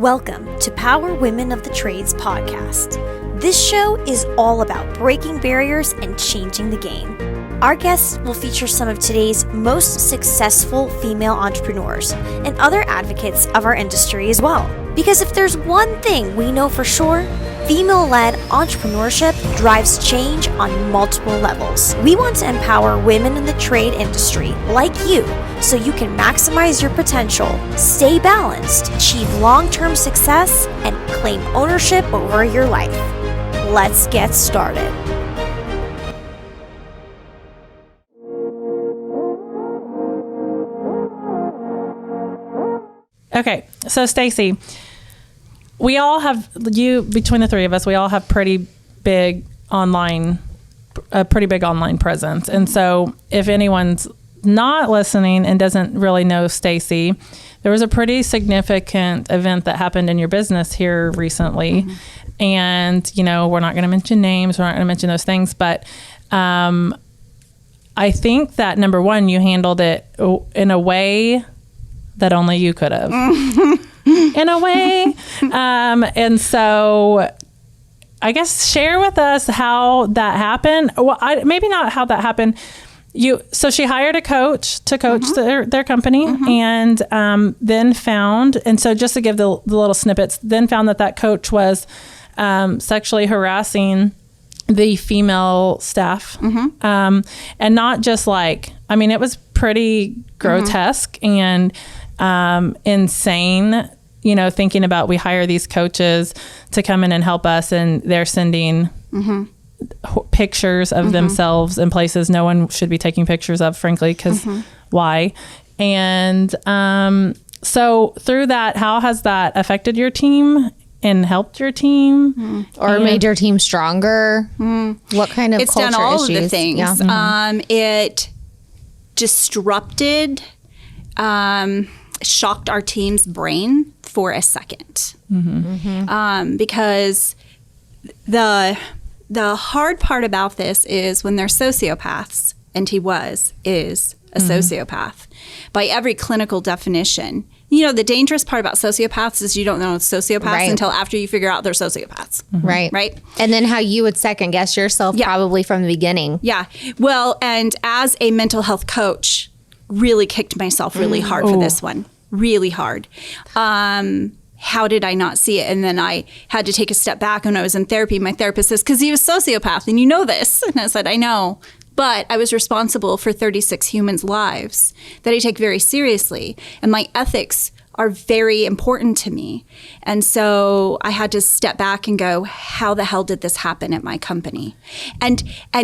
Welcome to Power Women of the Trades podcast. This show is all about breaking barriers and changing the game. Our guests will feature some of today's most successful female entrepreneurs and other advocates of our industry as well. Because if there's one thing we know for sure, female-led entrepreneurship drives change on multiple levels. We want to empower women in the trade industry like you so you can maximize your potential, stay balanced, achieve long-term success, and claim ownership over your life. Let's get started. Okay, so Stacy, we all have, between the three of us, we all have a pretty big online presence. And so if anyone's not listening and doesn't really know Stacy, there was a pretty significant event that happened in your business here recently. Mm-hmm. And, you know, we're not going to mention names, we're not going to mention those things, but I think that number one, you handled it in a way that only you could have. In a way. And so I guess share with us how that happened. Well, maybe not how that happened. So she hired a coach to coach their company, and then found, and so just to give the little snippets, then found that coach was sexually harassing the female staff. And not just it was pretty grotesque and insane, you know, thinking about we hire these coaches to come in and help us, and they're sending pictures of themselves in places no one should be taking pictures of, frankly, because why? And so through that, how has that affected your team and helped your team? Or made your team stronger? What kind of it's culture done all issues? of the things. Yeah. It disrupted, shocked our team's brain for a second. Because the hard part about this is when they're sociopaths, and he is a sociopath by every clinical definition. You know, the dangerous part about sociopaths is you don't know it's sociopaths until after you figure out they're sociopaths. Right. And then how you would second guess yourself probably from the beginning. Yeah. Well, and as a mental health coach, really kicked myself really hard for this one. Really hard. How did I not see it? And then I had to take a step back when I was in therapy. My therapist says, because he was a sociopath and you know this. And I said, I know. But I was responsible for 36 humans' lives that I take very seriously. And my ethics are very important to me. And so I had to step back and go, how the hell did this happen at my company? And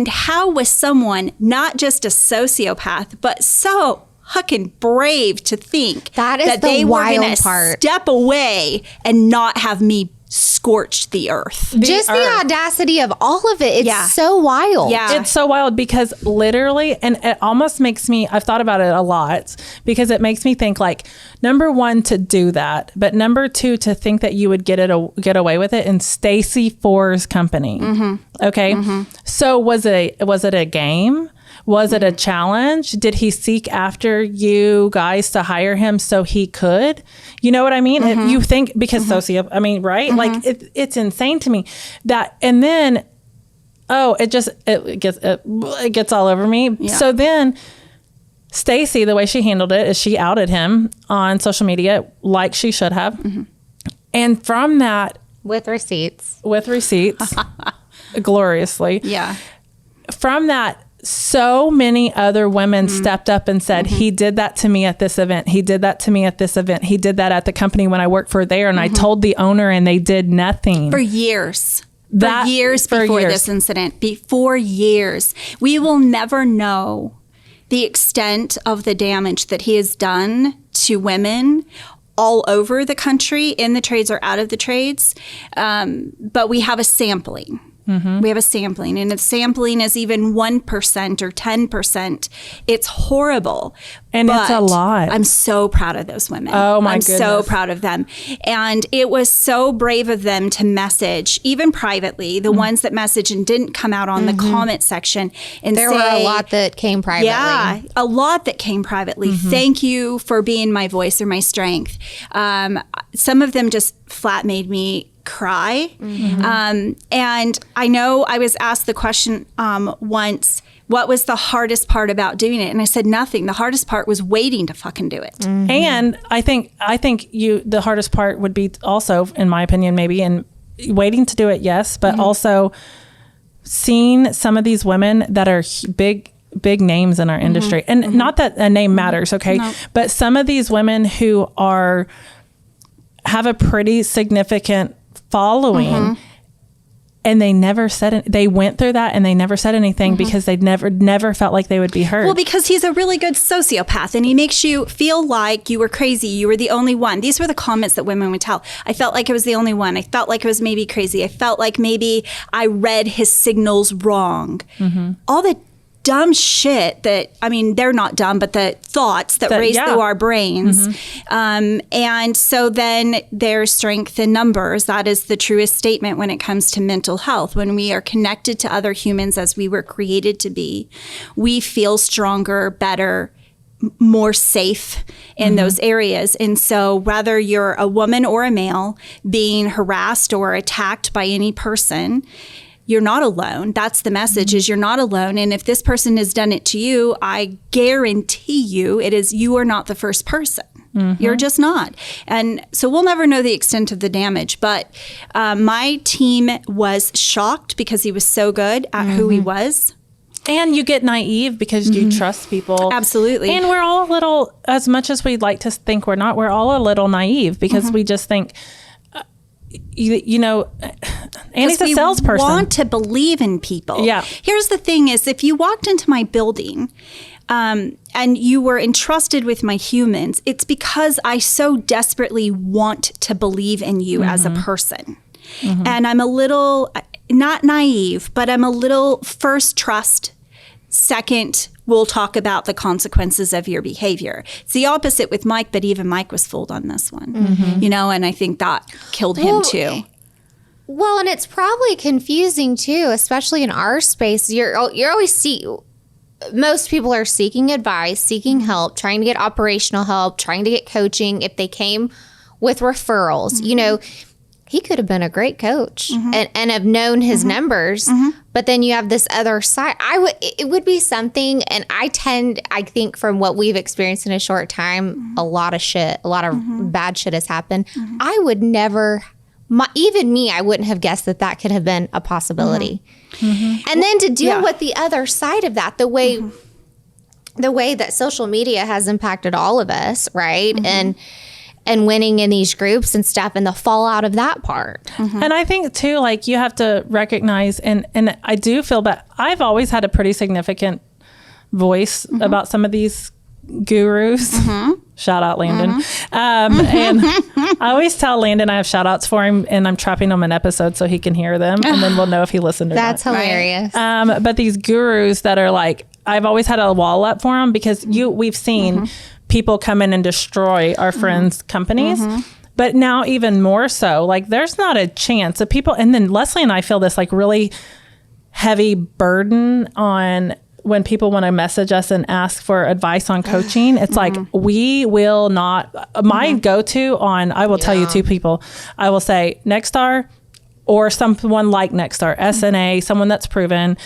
how was someone, not just a sociopath, but so fucking brave to think that they were going to part. Step away and not have me scorch the earth. The audacity of all of it. It's so wild. Yeah. It's so wild because literally, and it almost makes me, I've thought about it a lot, because it makes me think number one, to do that, but number two, to think that you would get away with it in Stacy Fore's company. Okay. So was it a game? Was it a challenge? Did he seek after you guys to hire him so he could? You know what I mean? If you think, because right? It's insane to me that, and then, it gets all over me. Yeah. So then Stacy, the way she handled it is she outed him on social media like she should have. And from that, with receipts, gloriously. Yeah. From that, so many other women stepped up and said, he did that to me at this event. He did that to me at this event. He did that at the company when I worked for there. And I told the owner and they did nothing. For years. Before this incident. Before years. We will never know the extent of the damage that he has done to women all over the country, in the trades or out of the trades. But we have a sampling. We have a sampling, and if sampling is even 1% or 10%, it's horrible. And it's a lot. I'm so proud of those women. Oh my goodness. I'm so proud of them. And it was so brave of them to message, even privately, the ones that messaged and didn't come out on the comment section and there were a lot that came privately. Yeah, a lot that came privately. Thank you for being my voice or my strength. Some of them just flat made me cry. And I know I was asked the question once, what was the hardest part about doing it? And I said, nothing. The hardest part was waiting to fucking do it. And I think the hardest part would be also, in my opinion, maybe, and waiting to do it, yes, but also seeing some of these women that are big names in our industry. And not that a name matters, okay? No. But some of these women who have a pretty significant following, and they never said it. They went through that and they never said anything because they never felt like they would be heard. Well, because he's a really good sociopath and he makes you feel like you were crazy. You were the only one. These were the comments that women would tell. I felt like I was the only one. I felt like I was maybe crazy. I felt like maybe I read his signals wrong. All the dumb shit that, I mean, they're not dumb, but the thoughts that race through our brains. And so then there's strength in numbers. That is the truest statement when it comes to mental health. When we are connected to other humans as we were created to be, we feel stronger, better, more safe in those areas. And so whether you're a woman or a male being harassed or attacked by any person, you're not alone. That's the message, is you're not alone. And if this person has done it to you, I guarantee you you are not the first person. You're just not. And so we'll never know the extent of the damage. But my team was shocked because he was so good at who he was. And you get naive because you trust people. Absolutely. And we're all a little, as much as we'd like to think we're not, we're all a little naive because we just think, you know, Annie's a salesperson. We want to believe in people. Yeah. Here's the thing is, if you walked into my building and you were entrusted with my humans, it's because I so desperately want to believe in you as a person. And I'm a little, not naive, but I'm a little first trust, second we'll talk about the consequences of your behavior. It's the opposite with Mike, but even Mike was fooled on this one, you know, and I think that killed him too. Well, and it's probably confusing too, especially in our space. You're always most people are seeking advice, seeking help, trying to get operational help, trying to get coaching. If they came with referrals, you know, he could have been a great coach and have known his numbers, but then you have this other side. It would be something, and I think from what we've experienced in a short time, a lot of bad shit has happened. I would never, even me, I wouldn't have guessed that could have been a possibility. And then to deal with the other side of that, the way that social media has impacted all of us, right? And winning in these groups and stuff and the fallout of that part. And I think too, like, you have to recognize, and I do feel that I've always had a pretty significant voice about some of these gurus. Shout out Landon. And I always tell Landon I have shout outs for him and I'm trapping him in episodes so he can hear them and then we'll know if he listened or That's not. hilarious. But these gurus that are like, I've always had a wall up for them because we've seen people come in and destroy our friends' companies. But now even more so, like, there's not a chance that people, and then Leslie and I feel this like really heavy burden on when people want to message us and ask for advice on coaching. It's like, we will not, my go-to on, I will tell you two people, I will say Nexstar or someone like Nexstar, SNA, someone that's proven,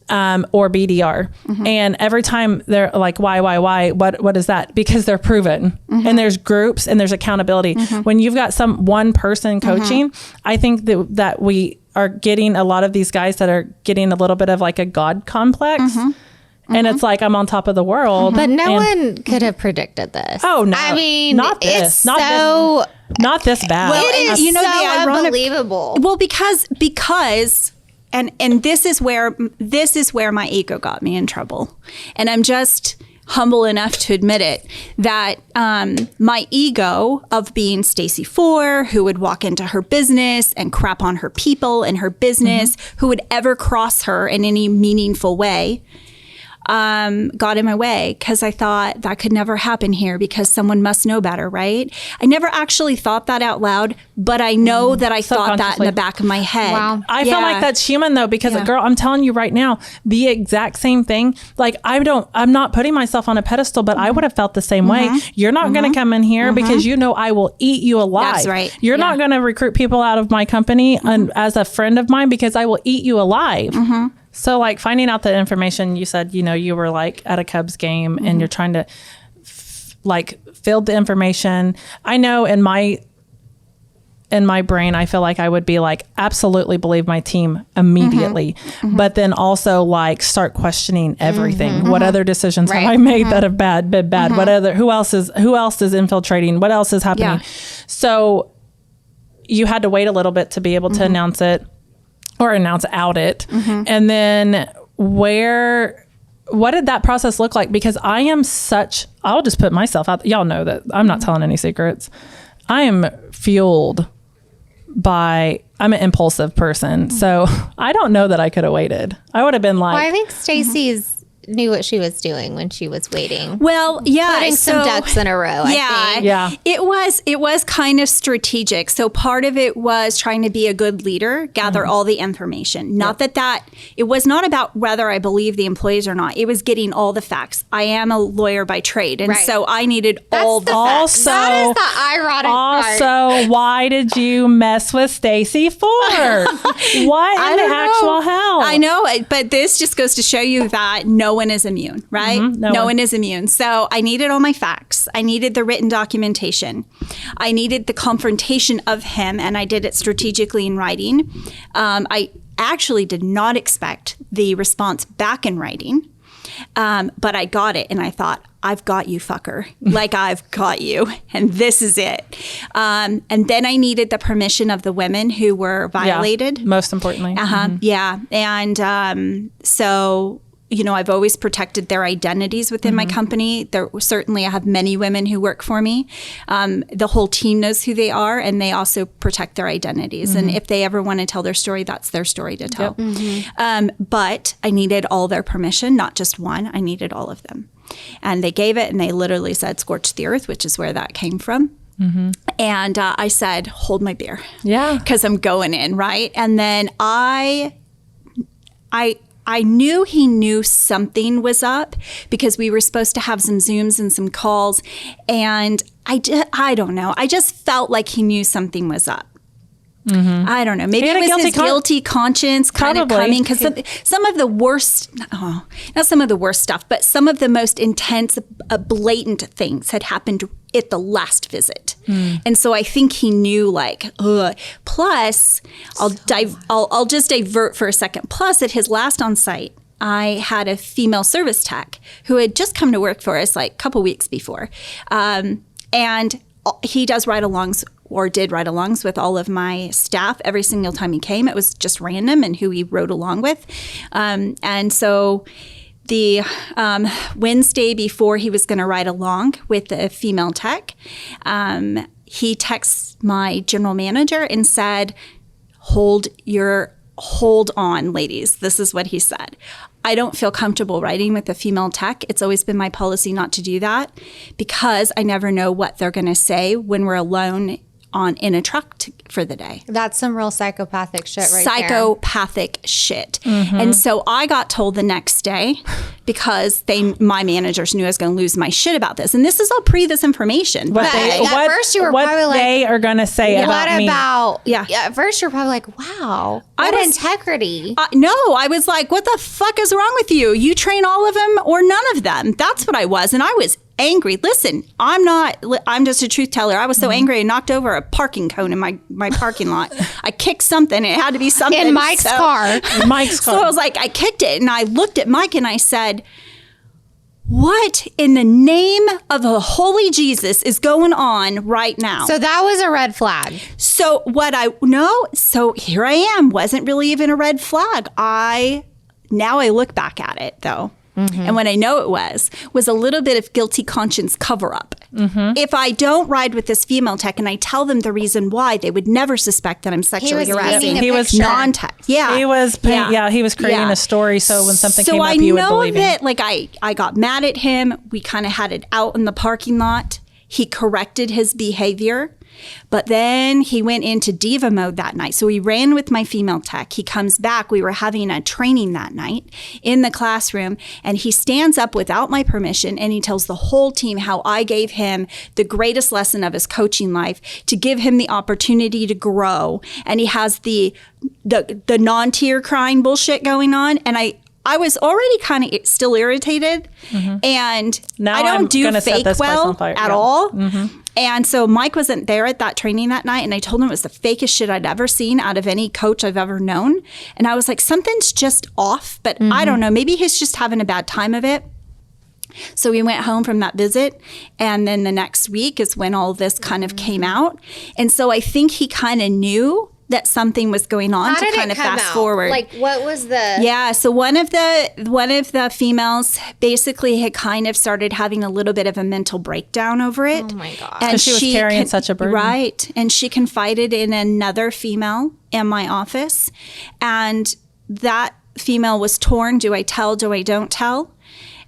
or BDR. And every time they're like, why, what is that? Because they're proven and there's groups and there's accountability. When you've got one person coaching, I think that we are getting a lot of these guys that are getting a little bit of like a God complex. And it's like, I'm on top of the world. But no one could have predicted this. Oh, no. I mean, not this. It's not this bad. Well, it is, you know, so unbelievable. Well, because and this is where my ego got me in trouble. And I'm just humble enough to admit it, that my ego of being Stacy Fore, who would walk into her business and crap on her people and her business, who would ever cross her in any meaningful way, got in my way because I thought that could never happen here because someone must know better, right? I never actually thought that out loud, but I know that I thought that in the back of my head. Wow. I feel like that's human though, because girl, I'm telling you right now, the exact same thing. Like I'm not putting myself on a pedestal, but I would have felt the same way. You're not going to come in here because you know I will eat you alive. That's right. You're not going to recruit people out of my company as a friend of mine because I will eat you alive. So like finding out the information, you said, you know, you were like at a Cubs game and you're trying to fill the information. I know in my brain, I feel like I would be like, absolutely believe my team immediately, but then also like start questioning everything. What other decisions have I made that have been bad? Who else is infiltrating? What else is happening? So you had to wait a little bit to be able to announce it or announce out it. And then what did that process look like? Because I'll just put myself out. Y'all know that I'm not telling any secrets. I am fueled by, I'm an impulsive person. So I don't know that I could have waited. I would have been like, Well, I think Stacy's knew what she was doing when she was waiting. Well, yeah. Putting some ducks in a row, I think. Yeah. It was kind of strategic. So part of it was trying to be a good leader, gather all the information. Not it was not about whether I believe the employees or not. It was getting all the facts. I am a lawyer by trade. And so I needed all the facts. Also, that is the ironic part. Also, why did you mess with Stacy Fore? What in the actual hell? I know, but this just goes to show you that no one is immune, right? No one is immune. So I needed all my facts. I needed the written documentation. I needed the confrontation of him, and I did it strategically in writing. I actually did not expect the response back in writing, but I got it, and I thought, I've got you, fucker. Like, I've got you, and this is it. And then I needed the permission of the women who were violated. Yeah, most importantly. Yeah. And so, you know, I've always protected their identities within my company. Certainly, I have many women who work for me. The whole team knows who they are, and they also protect their identities. And if they ever want to tell their story, that's their story to tell. But I needed all their permission, not just one. I needed all of them. And they gave it, and they literally said, scorch the earth, which is where that came from. And I said, hold my beer. Yeah. Because I'm going in, right? And then I knew he knew something was up because we were supposed to have some Zooms and some calls. And I don't know. I just felt like he knew something was up. I don't know. Maybe it was his guilty conscience kind of coming because some of the worst, not some of the worst stuff, but some of the most intense, blatant things had happened at the last visit. And so I think he knew like, ugh. Plus, I'll just divert for a second. Plus, at his last on site, I had a female service tech who had just come to work for us like a couple weeks before. And he does ride-alongs or did ride-alongs with all of my staff every single time he came. It was just random and who he rode along with. And so the Wednesday before he was going to ride along with the female tech, he texts my general manager and said, hold on, ladies. This is what he said. I don't feel comfortable riding with a female tech. It's always been my policy not to do that because I never know what they're going to say when we're alone in a truck for the day. That's some real psychopathic shit right Psychopathic shit. And so I got told the next day because my managers knew I was going to lose my shit about this. And this is all this information. What first you were what probably like, they are going to say about me. At first you're probably like, wow, what integrity. No, I was like, what the fuck is wrong with you? You train all of them or none of them. That's what I was. And I was angry. Listen, I'm just a truth teller. I was so angry I knocked over a parking cone in my parking lot. I kicked something. It had to be something. In Mike's car. So I was like, I kicked it and I looked at Mike and I said, what in the name of the holy Jesus is going on right now? So that was a red flag. So here I am. Wasn't really even a red flag. Now I look back at it though. And what I know it was a little bit of guilty conscience cover up. If I don't ride with this female tech and I tell them the reason why, they would never suspect that I'm sexually harassing. He was non-tech. Yeah. He was he was creating a story, so when something came up, you would believe him. So I know that I got mad at him. We kind of had it out in the parking lot. He corrected his behavior. But then he went into diva mode that night. So he ran with my female tech. He comes back. We were having a training that night in the classroom, and he stands up without my permission and he tells the whole team how I gave him the greatest lesson of his coaching life to give him the opportunity to grow. And he has the non-tear crying bullshit going on. And I was already kind of still irritated, and now I don't do fake well at all. And so Mike wasn't there at that training that night, and I told him it was the fakest shit I'd ever seen out of any coach I've ever known. And I was like, something's just off, but I don't know. Maybe he's just having a bad time of it. So we went home from that visit, and then the next week is when all this kind of came out. And so I think he kind of knew that something was going on. How to did kind it of come fast out? forward. Like, what was the... Yeah, so one of the females basically had kind of started having a little bit of a mental breakdown over it. Oh my God. And she was carrying such a burden. Right. And she confided in another female in my office. And that female was torn. Do I tell? Do I don't tell?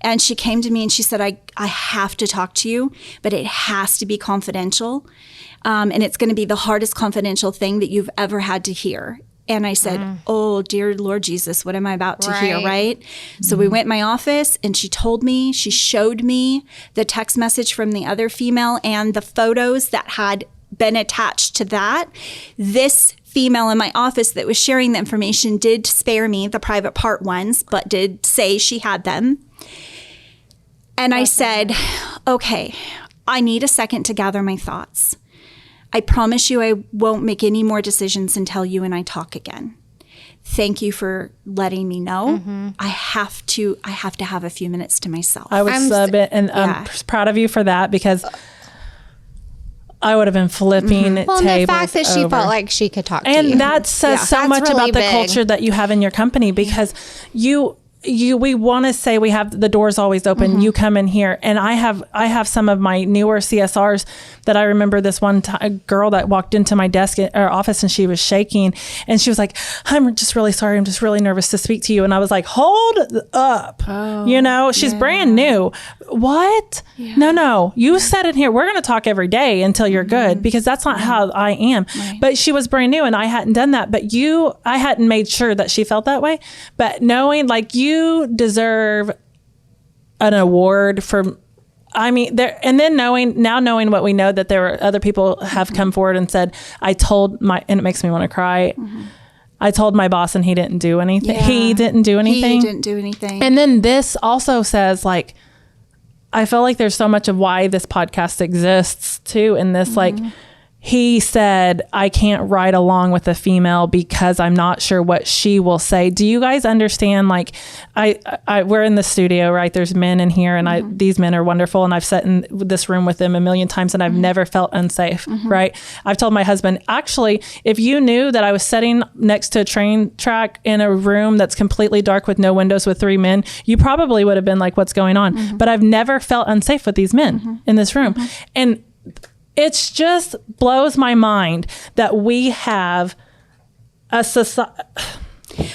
And she came to me and she said, I have to talk to you, but it has to be confidential. And it's going to be the hardest confidential thing that you've ever had to hear. And I said, oh, dear Lord Jesus, what am I about to hear, right? So we went in my office, and she told me, she showed me the text message from the other female and the photos that had been attached to that. This female in my office that was sharing the information did spare me the private part ones, but did say she had them. And I said, okay, I need a second to gather my thoughts. I promise you I won't make any more decisions until you and I talk again. Thank you for letting me know. I have to have a few minutes to myself. I was I'm proud of you for that, because I would have been flipping tables. Well, and the fact that she felt like she could talk to you. And that says so much really about the culture that you have in your company, because we want to say we have the doors always open. You come in here, and I have some of my newer CSRs that I remember. This one girl that walked into my desk or office, and she was shaking, and she was like, "I'm just really sorry. I'm just really nervous to speak to you." And I was like, "Hold up, she's brand new. What? Yeah. No, you sat in here. We're going to talk every day until you're good, because that's not how I am." Right. But she was brand new, and I hadn't done that. But I hadn't made sure that she felt that way. But knowing, like, you deserve an award for, and then knowing what we know, that there were other people have come forward and said, and it makes me want to cry. I told my boss and he didn't do anything. Yeah. He didn't do anything. And then this also says, like, I feel like there's so much of why this podcast exists too. In this, like, he said, I can't ride along with a female because I'm not sure what she will say. Do you guys understand? Like, we're in the studio, right? There's men in here, and these men are wonderful. And I've sat in this room with them a million times, and I've never felt unsafe, right? I've told my husband, actually, if you knew that I was sitting next to a train track in a room that's completely dark with no windows with 3 men, you probably would have been like, what's going on? But I've never felt unsafe with these men in this room. And it's just blows my mind that we have a society.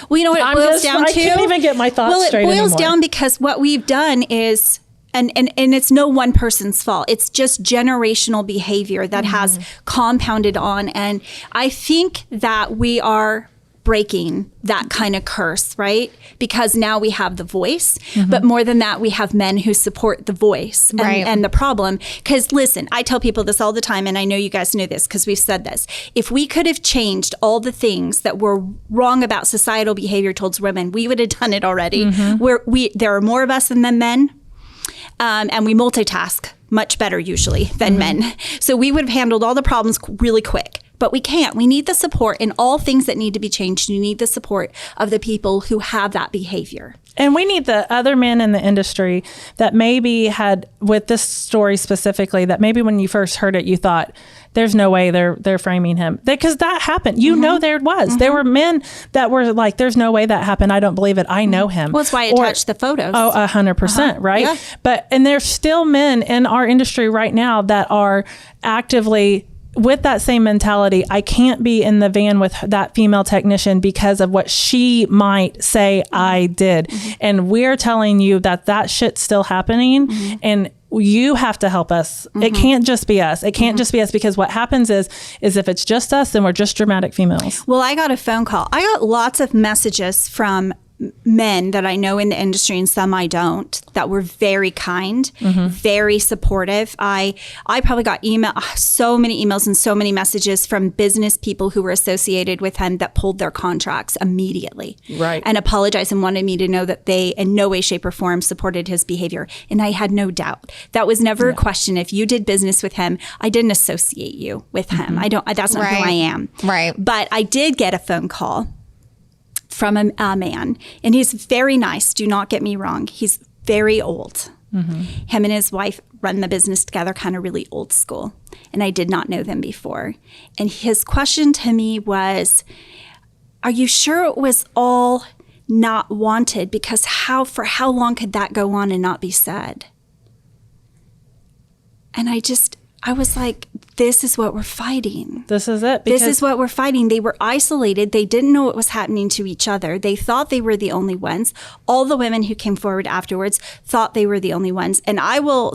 Well, you know what it boils down to? I can't even get my thoughts straight anymore. Well, it boils down because what we've done is, and it's no one person's fault. It's just generational behavior that has compounded on. And I think that we are breaking that kind of curse, right? Because now we have the voice, but more than that, we have men who support the voice and the problem. Because listen, I tell people this all the time, and I know you guys know this because we've said this. If we could have changed all the things that were wrong about societal behavior towards women, we would have done it already. There are more of us than men, and we multitask much better usually than men. So we would have handled all the problems really quick. But we can't. We need the support in all things that need to be changed. You need the support of the people who have that behavior. And we need the other men in the industry that maybe had, with this story specifically, that maybe when you first heard it, you thought, there's no way they're framing him. Because that happened. You know there was. There were men that were like, there's no way that happened. I don't believe it. I know him. Well, that's why I attached the photos. Oh, 100%, right? Yeah. And there's still men in our industry right now that are actively with that same mentality. I can't be in the van with that female technician because of what she might say I did. And we're telling you that shit's still happening. And you have to help us. It can't just be us. It can't just be us, because what happens is if it's just us, then we're just dramatic females. Well, I got a phone call. I got lots of messages from men that I know in the industry, and some I don't, that were very kind, very supportive. I probably got so many emails and so many messages from business people who were associated with him that pulled their contracts immediately. Right. And apologized and wanted me to know that they in no way, shape, or form supported his behavior. And I had no doubt. That was never a question. If you did business with him, I didn't associate you with him. That's not who I am. Right. But I did get a phone call from a man, and he's very nice. Do not get me wrong. He's very old. Him and his wife run the business together, kind of really old school. And I did not know them before. And his question to me was, are you sure it was all not wanted? Because for how long could that go on and not be said? And I was like, this is what we're fighting. This is it. This is what we're fighting. They were isolated. They didn't know what was happening to each other. They thought they were the only ones. All the women who came forward afterwards thought they were the only ones. And I will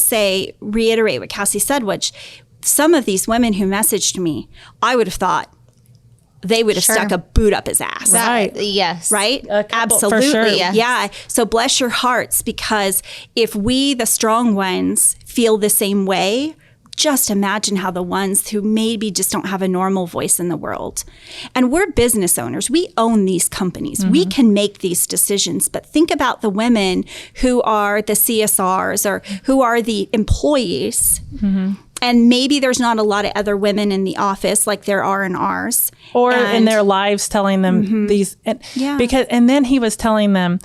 reiterate what Cassie said, which some of these women who messaged me, I would have thought they would have stuck a boot up his ass. Right. Yes. Right? For Absolutely. sure. Yes. Yeah. So bless your hearts, because if we, the strong ones, feel the same way, just imagine how the ones who maybe just don't have a normal voice in the world. And we're business owners. We own these companies. We can make these decisions. But think about the women who are the CSRs or who are the employees. And maybe there's not a lot of other women in the office like there are in ours. Or in their lives telling them these. And then he was telling them,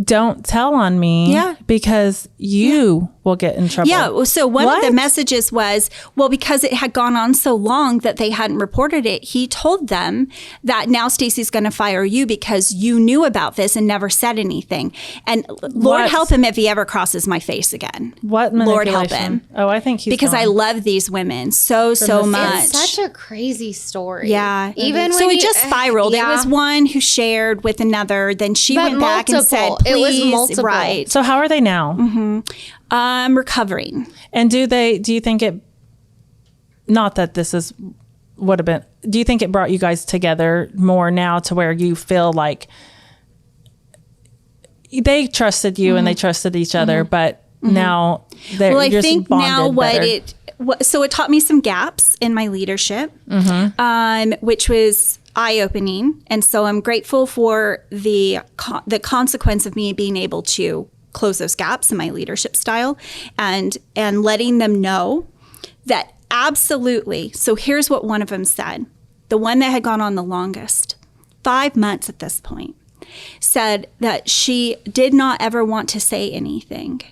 don't tell on me because you will get in trouble. Yeah. So one of the messages was, well, because it had gone on so long that they hadn't reported it, he told them that now Stacy's going to fire you because you knew about this and never said anything. And Lord help him if he ever crosses my face again. What Lord manipulation? help him. Oh, I think he's because gone. I love these women so much. It's such a crazy story. Yeah. Even so when it just spiraled. It was one who shared with another. Then she went back and said, please. It was multiple. Right. So how are they now? Recovering. And do you think it, not that this would have been, do you think it brought you guys together more now to where you feel like they trusted you and they trusted each other, but now they're I just think bonded now better? So it taught me some gaps in my leadership, which was eye-opening. And so I'm grateful for the consequence of me being able to close those gaps in my leadership style and letting them know that absolutely. So here's what one of them said. The one that had gone on the longest, 5 months at this point, said that she did not ever want to say anything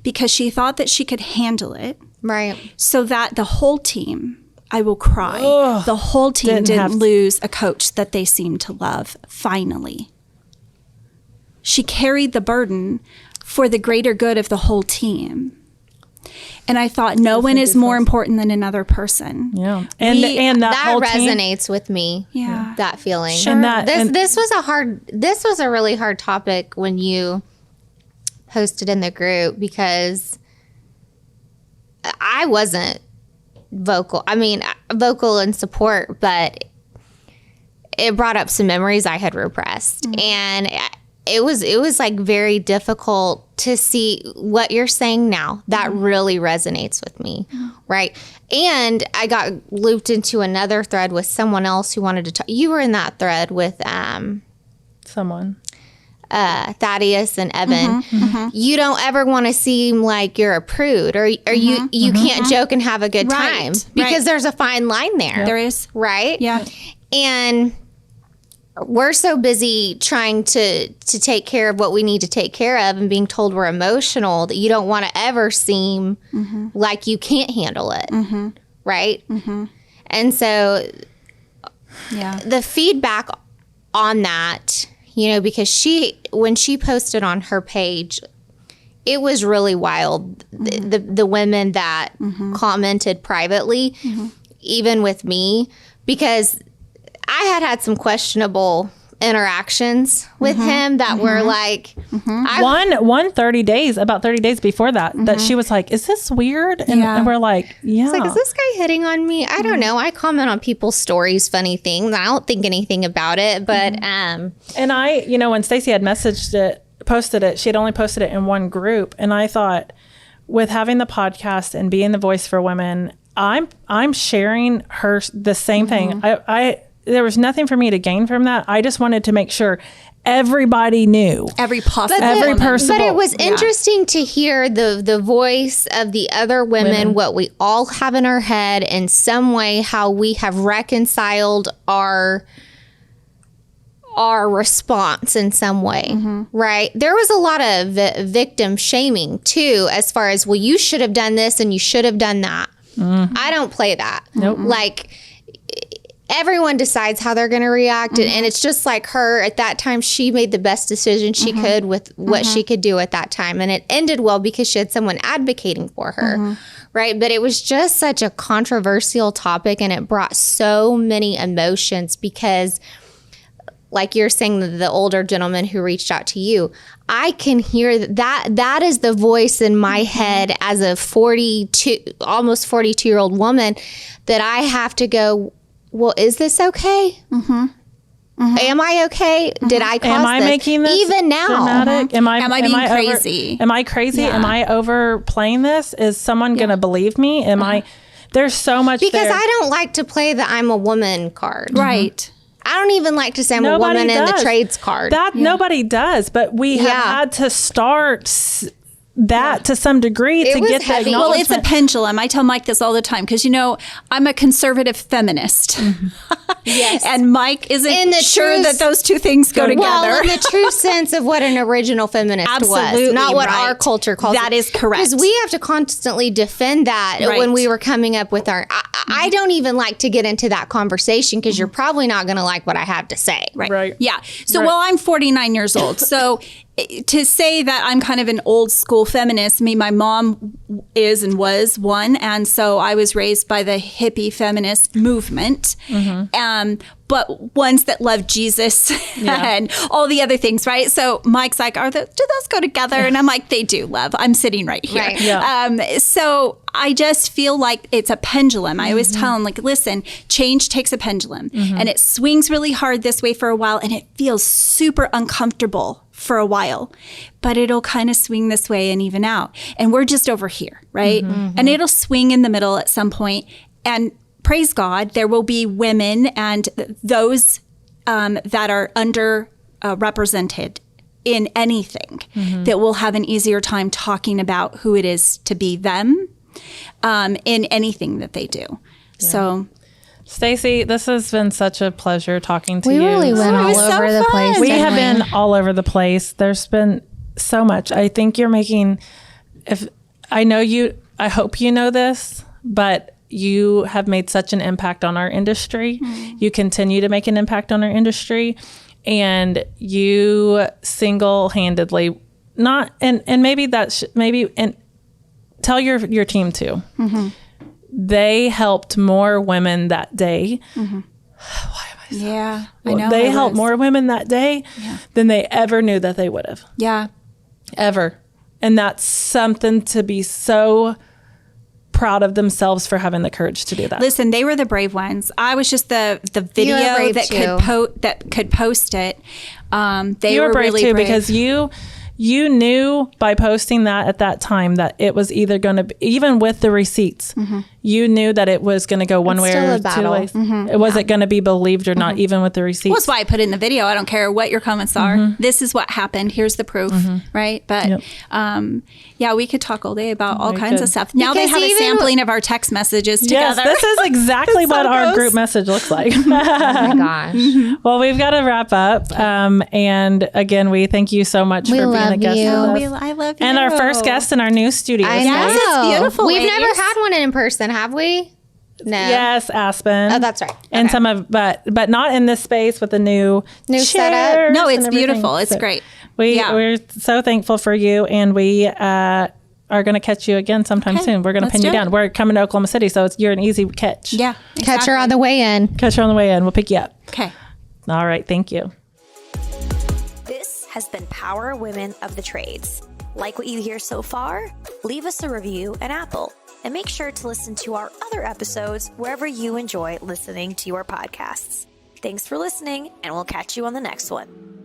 because she thought that she could handle it. Right. So that the whole team, I will cry, the whole team didn't lose a coach that they seemed to love, finally. She carried the burden for the greater good of the whole team. And I thought, no one is more important than another person. Yeah. And that whole resonates with me. Yeah. That feeling. Sure. And this was a really hard topic when you posted in the group because I wasn't vocal. I mean, vocal in support, but it brought up some memories I had repressed. And it was like very difficult to see what you're saying now. That really resonates with me. Right. And I got looped into another thread with someone else who wanted to talk. You were in that thread with someone. Thaddeus and Evan, you don't ever want to seem like you're a prude or you can't joke and have a good time because there's a fine line there. There is. Right? Yeah. And we're so busy trying to take care of what we need to take care of and being told we're emotional that you don't want to ever seem like you can't handle it. Right? And so the feedback on that, you know, because when she posted on her page, it was really wild. The women that commented privately, even with me, because I had some questionable interactions with him that were like about 30 days before that she was like, is this weird? And we're like, yeah. It's like, is this guy hitting on me? I don't know. I comment on people's stories, funny things. I don't think anything about it, but and I, you know, when Stacy had posted it, she had only posted it in one group, and I thought, with having the podcast and being the voice for women, I'm sharing the same thing. There was nothing for me to gain from that. I just wanted to make sure everybody knew. Every person. But it was interesting to hear the voice of the other women, what we all have in our head, in some way, how we have reconciled our response in some way, right? There was a lot of victim shaming too, as far as, well, you should have done this and you should have done that. I don't play that. Nope. Like, everyone decides how they're going to react. And it's just like her at that time, she made the best decision she could with what she could do at that time. And it ended well because she had someone advocating for her. Right. But it was just such a controversial topic, and it brought so many emotions because, like you're saying, the older gentleman who reached out to you, I can hear that is the voice in my head as a almost 42-year-old woman, that I have to go, well, is this okay? Am I okay? Did I cause this? Am I making this even now? dramatic? Am I being crazy? Am I crazy? Yeah. Am I overplaying this? Is someone going to believe me? Am I? There's so much Because there. I don't like to play the I'm a woman card. Right. I don't even like to say I'm Nobody a woman in does. the trades card. Nobody does, but we have had to start that to some degree to was get heavy. the Well, it's a acknowledgement. pendulum. I tell Mike this all the time because, you know, I'm a conservative feminist. Yes. And Mike isn't In the sure true- that those two things go together. Well, in the true sense of what an original feminist Absolutely was, not what right. our culture calls That it. is correct. Because we have to constantly defend that Right. when we were coming up with our... I don't even like to get into that conversation because you're probably not going to like what I have to say. Right. Yeah. So, Right. well, I'm 49 years old. So to say that I'm kind of an old school feminist, I mean, my mom is and was one. And so I was raised by the hippie feminist movement. But ones that love Jesus and all the other things, right? So Mike's like, do those go together? And I'm like, they do, love. I'm sitting right here. Right. Yeah. So I just feel like it's a pendulum. I always tell them, like, listen, change takes a pendulum. And it swings really hard this way for a while, and it feels super uncomfortable for a while, but it'll kind of swing this way and even out. And we're just over here, right? And it'll swing in the middle at some point. And praise God, there will be women and those that are underrepresented in anything that will have an easier time talking about who it is to be them in anything that they do. Yeah. So, Stacy, this has been such a pleasure talking to you. We really went all was so over the fun. place. We didn't have been all over the place. There's been so much. I think you're making, I hope you know this, but you have made such an impact on our industry. You continue to make an impact on our industry, and you single-handedly and tell your team too. They helped more women that day. yeah, I know. They helped more women that day than they ever knew that they would have. Yeah. Ever. And that's something to be so proud of themselves for having the courage to do that. Listen, they were the brave ones. I was just the video brave that could post it. You were brave really too, brave. because you knew by posting that at that time that it was either going to be, even with the receipts, you knew that it was going to go one It's way still or a battle. two ways. Was it going to be believed or not, even with the receipts? Well, that's why I put it in the video. I don't care what your comments are. This is what happened. Here's the proof, right? But yeah, we could talk all day about all kinds of stuff. Now they Because have a sampling of our text messages Yes, together. this is exactly what our gross. group message looks like. Oh my gosh. Well, we've got to wrap up. And again, we thank you so much We for being a love guest you. with us. I love you. And our first guest in our new studio. I Yes, know. it's beautiful, We've ladies. never had one in person, have we? No. Yes, Aspen. Oh, that's right. And Okay. some of, but not in this space with the new New chairs setup. No, it's and everything. beautiful. It's So great. We're Yeah. so thankful for you, and we are going to catch you again sometime Okay, soon. We're going to let's pin you do down. it. We're coming to Oklahoma City, so you're an easy catch. Yeah. Catch her on the way in. Catch her on the way in. We'll pick you up. Okay. All right. Thank you. This has been Power Women of the Trades. Like what you hear so far? Leave us a review on Apple. And make sure to listen to our other episodes wherever you enjoy listening to your podcasts. Thanks for listening, and we'll catch you on the next one.